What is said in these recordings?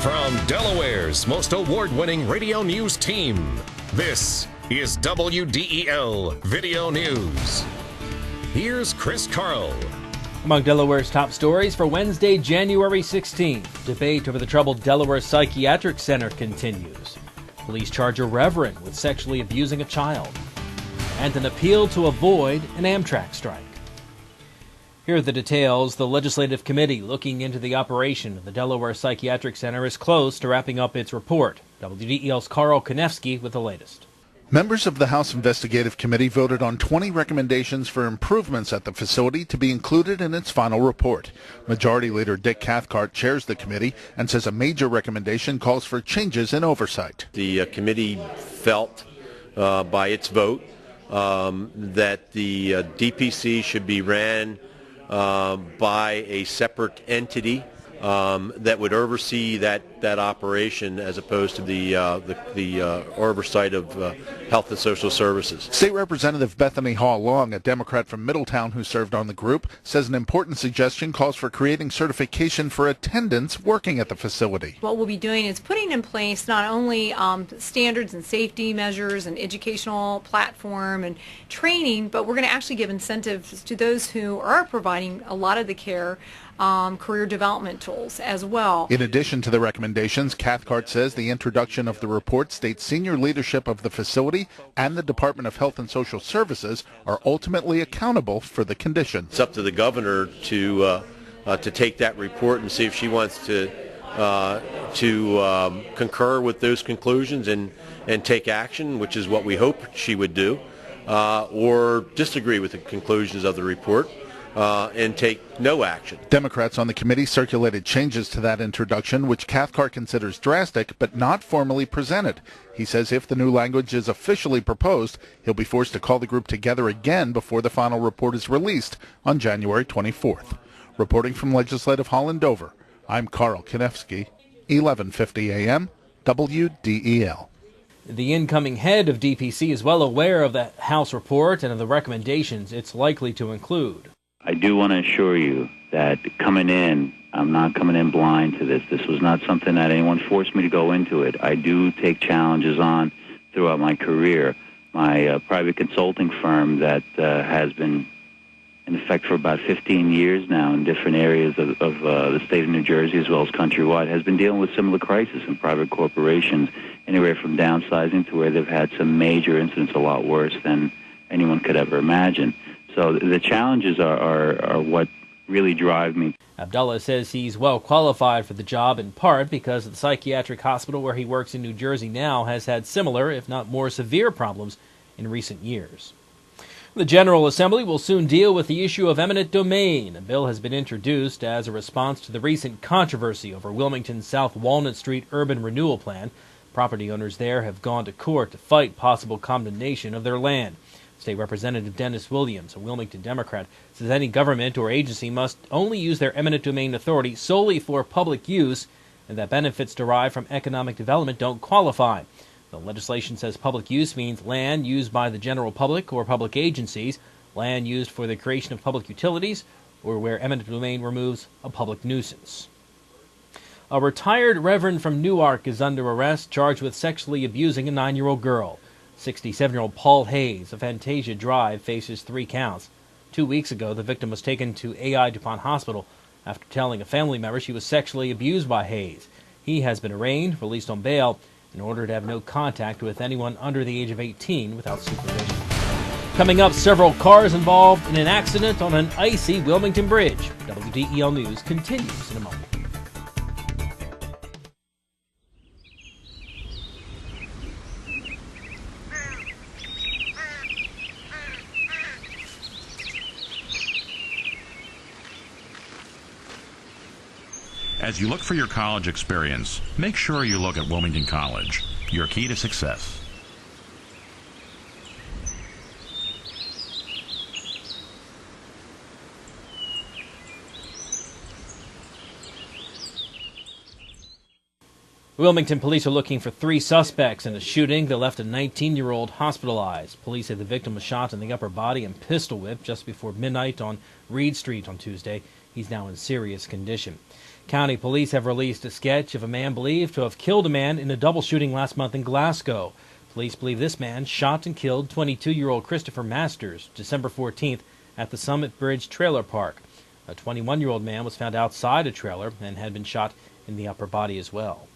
From Delaware's most award-winning radio news team, this is WDEL Video News. Here's Chris Carl. Among Delaware's top stories for Wednesday, January 16th, debate over the troubled Delaware Psychiatric Center continues. Police charge a reverend with sexually abusing a child. And an appeal to avoid an Amtrak strike. Here are the details. The Legislative Committee looking into the operation of the Delaware Psychiatric Center is close to wrapping up its report. WDEL's Carl Konevsky with the latest. Members of the House Investigative Committee voted on 20 recommendations for improvements at the facility to be included in its final report. Majority Leader Dick Cathcart chairs the committee and says a major recommendation calls for changes in oversight. The committee felt by its vote that the DPC should be ran by a separate entity that would oversee that operation as opposed to the oversight of Health and Social Services. State Representative Bethany Hall Long, a Democrat from Middletown who served on the group, says an important suggestion calls for creating certification for attendants working at the facility. What we'll be doing is putting in place not only standards and safety measures and educational platform and training, but we're going to actually give incentives to those who are providing a lot of the care, career development tools as well. In addition to the recommendations, Cathcart says the introduction of the report states senior leadership of the facility and the Department of Health and Social Services are ultimately accountable for the condition. It's up to the governor to take that report and see if she wants to concur with those conclusions and take action, which is what we hope she would do, or disagree with the conclusions of the report. And take no action. Democrats on the committee circulated changes to that introduction, which Cathcart considers drastic but not formally presented. He says if the new language is officially proposed, he'll be forced to call the group together again before the final report is released on January 24th. Reporting from Legislative Hall in Dover, I'm Carl Konevsky, 1150 AM, WDEL. The incoming head of DPC is well aware of the House report and of the recommendations it's likely to include. I do want to assure you that coming in, I'm not coming in blind to this. This was not something that anyone forced me to go into it. I do take challenges on throughout my career. My private consulting firm that has been in effect for about 15 years now in different areas of the state of New Jersey as well as countrywide has been dealing with similar crises in private corporations, anywhere from downsizing to where they've had some major incidents a lot worse than anyone could ever imagine. So the challenges are what really drive me. Abdullah says he's well qualified for the job in part because the psychiatric hospital where he works in New Jersey now has had similar, if not more severe, problems in recent years. The General Assembly will soon deal with the issue of eminent domain. A bill has been introduced as a response to the recent controversy over Wilmington's South Walnut Street urban renewal plan. Property owners there have gone to court to fight possible condemnation of their land. State Representative Dennis Williams, a Wilmington Democrat, says any government or agency must only use their eminent domain authority solely for public use and that benefits derived from economic development don't qualify. The legislation says public use means land used by the general public or public agencies, land used for the creation of public utilities, or where eminent domain removes a public nuisance. A retired reverend from Newark is under arrest, charged with sexually abusing a 9-year-old girl. 67-year-old Paul Hayes of Fantasia Drive faces 3 counts. 2 weeks ago, the victim was taken to A.I. DuPont Hospital after telling a family member she was sexually abused by Hayes. He has been arraigned, released on bail, in order to have no contact with anyone under the age of 18 without supervision. Coming up, several cars involved in an accident on an icy Wilmington bridge. WDEL News continues in a moment. As you look for your college experience, make sure you look at Wilmington College, your key to success. Wilmington police are looking for 3 suspects in a shooting that left a 19-year-old hospitalized. Police say the victim was shot in the upper body and pistol whipped just before midnight on Reed Street on Tuesday. He's now in serious condition. County police have released a sketch of a man believed to have killed a man in a double shooting last month in Glasgow. Police believe this man shot and killed 22-year-old Christopher Masters December 14th at the Summit Bridge Trailer Park. A 21-year-old man was found outside a trailer and had been shot in the upper body as well.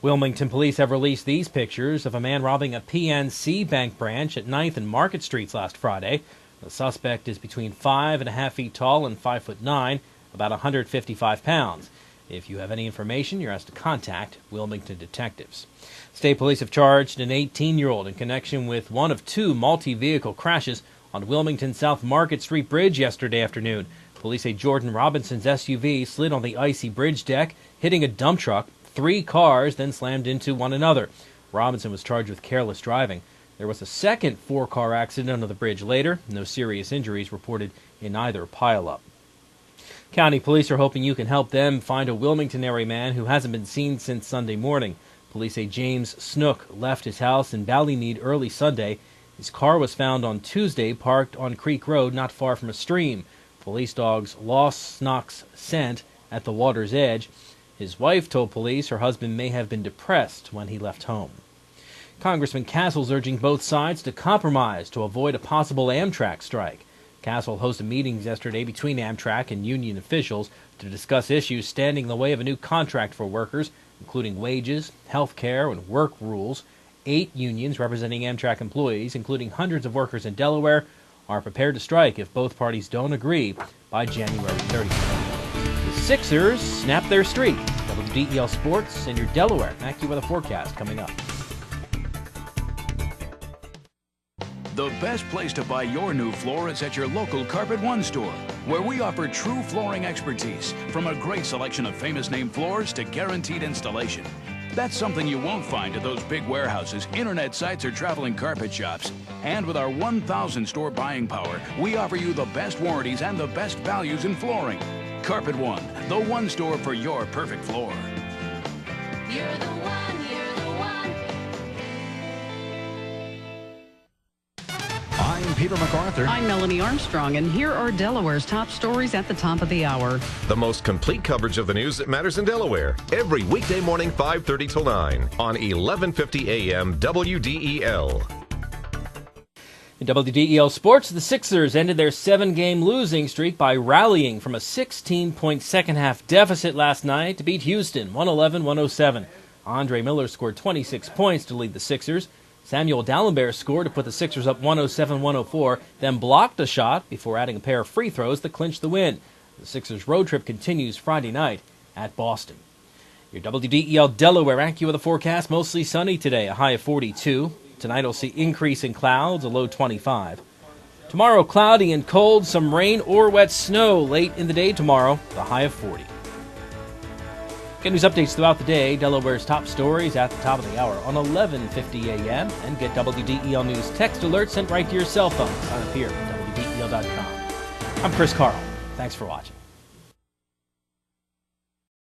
Wilmington police have released these pictures of a man robbing a PNC bank branch at 9th and Market Streets last Friday. The suspect is between 5.5 feet tall and 5'9", about 155 pounds. If you have any information, you're asked to contact Wilmington detectives. State police have charged an 18-year-old in connection with one of two multi-vehicle crashes on Wilmington South Market Street Bridge yesterday afternoon. Police say Jordan Robinson's SUV slid on the icy bridge deck, hitting a dump truck. 3 cars then slammed into one another. Robinson was charged with careless driving. There was a second 4-car accident under the bridge later. No serious injuries reported in either pileup. County police are hoping you can help them find a Wilmington area man who hasn't been seen since Sunday morning. Police say James Snook left his house in Ballymead early Sunday. His car was found on Tuesday parked on Creek Road not far from a stream. Police dogs lost Snook's scent at the water's edge. His wife told police her husband may have been depressed when he left home. Congressman Castle's urging both sides to compromise to avoid a possible Amtrak strike. Castle hosted meetings yesterday between Amtrak and union officials to discuss issues standing in the way of a new contract for workers, including wages, health care, and work rules. 8 unions representing Amtrak employees, including hundreds of workers in Delaware, are prepared to strike if both parties don't agree by January 30th. The Sixers snap their streak. WDEL Sports and your Delaware AccuWeather forecast coming up. The best place to buy your new floor is at your local Carpet One store, where we offer true flooring expertise, from a great selection of famous name floors to guaranteed installation. That's something you won't find at those big warehouses, internet sites, or traveling carpet shops. And with our 1,000 store buying power, we offer you the best warranties and the best values in flooring. Carpet One, the one store for your perfect floor. You're the one, you're the one. I'm Peter MacArthur. I'm Melanie Armstrong, and here are Delaware's top stories at the top of the hour. The most complete coverage of the news that matters in Delaware. Every weekday morning, 5:30 till 9 on 1150 AM WDEL. In WDEL Sports, the Sixers ended their 7-game losing streak by rallying from a 16-point second-half deficit last night to beat Houston 111-107. Andre Miller scored 26 points to lead the Sixers. Samuel Dallenberg scored to put the Sixers up 107-104, then blocked a shot before adding a pair of free throws that clinched the win. The Sixers' road trip continues Friday night at Boston. Your WDEL Delaware AccuWeather forecast, mostly sunny today, a high of 42. Tonight we'll see increase in clouds, a low 25. Tomorrow, cloudy and cold, some rain or wet snow late in the day tomorrow, the high of 40. Get news updates throughout the day, Delaware's top stories at the top of the hour on 1150 a.m. and get WDEL News text alerts sent right to your cell phone. Sign up here at WDEL.com. I'm Chris Carl. Thanks for watching.